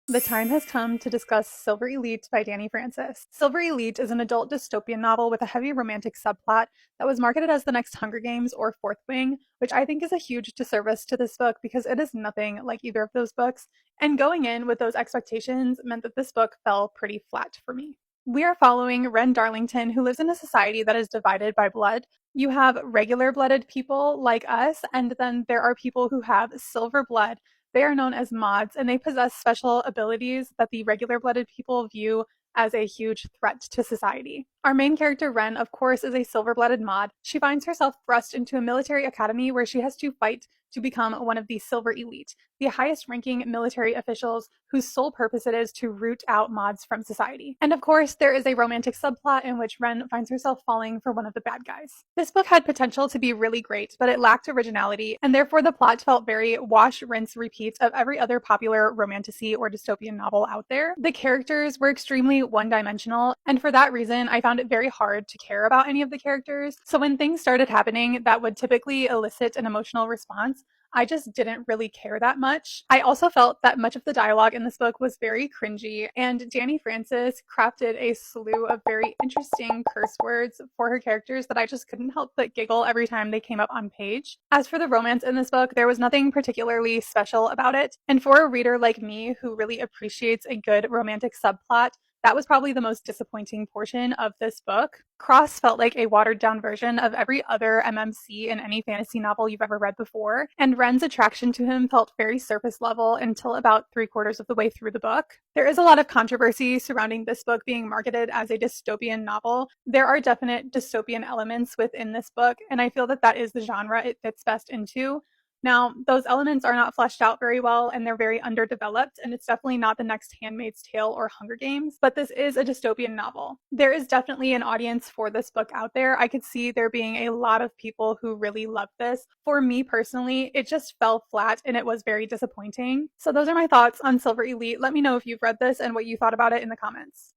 The time has come to discuss Silver Elite by Dani Francis. Silver Elite is an adult dystopian novel with a heavy romantic subplot that was marketed as the next Hunger Games or Fourth Wing, which I think is a huge disservice to this book because it is nothing like either of those books, and going in with those expectations meant that this book fell pretty flat for me. We are following Ren Darlington, who lives in a society that is divided by blood. You have regular blooded people like us, and then there are people who have silver blood. They are known as mods, and they possess special abilities that the regular blooded people view as a huge threat to society. Our main character, Ren, of course, is a silver blooded mod. She finds herself thrust into a military academy where she has to fight to become one of the Silver Elite, the highest ranking military officials whose sole purpose it is to root out mods from society. And of course, there is a romantic subplot in which Ren finds herself falling for one of the bad guys. This book had potential to be really great, but it lacked originality, and therefore the plot felt very wash, rinse, repeat of every other popular romantasy or dystopian novel out there. The characters were extremely one-dimensional, and for that reason, I found it very hard to care about any of the characters. So when things started happening that would typically elicit an emotional response, I just didn't really care that much. I also felt that much of the dialogue in this book was very cringy, and Dani Francis crafted a slew of very interesting curse words for her characters that I just couldn't help but giggle every time they came up on page. As for the romance in this book, there was nothing particularly special about it, and for a reader like me who really appreciates a good romantic subplot, that was probably the most disappointing portion of this book. Cross felt like a watered down version of every other MMC in any fantasy novel you've ever read before, and Ren's attraction to him felt very surface level until about 3/4 of the way through the book. There is a lot of controversy surrounding this book being marketed as a dystopian novel. There are definite dystopian elements within this book, and I feel that that is the genre it fits best into. Now, those elements are not fleshed out very well and they're very underdeveloped, and it's definitely not the next Handmaid's Tale or Hunger Games, but this is a dystopian novel. There is definitely an audience for this book out there. I could see there being a lot of people who really love this. For me personally, it just fell flat and it was very disappointing. So those are my thoughts on Silver Elite. Let me know if you've read this and what you thought about it in the comments.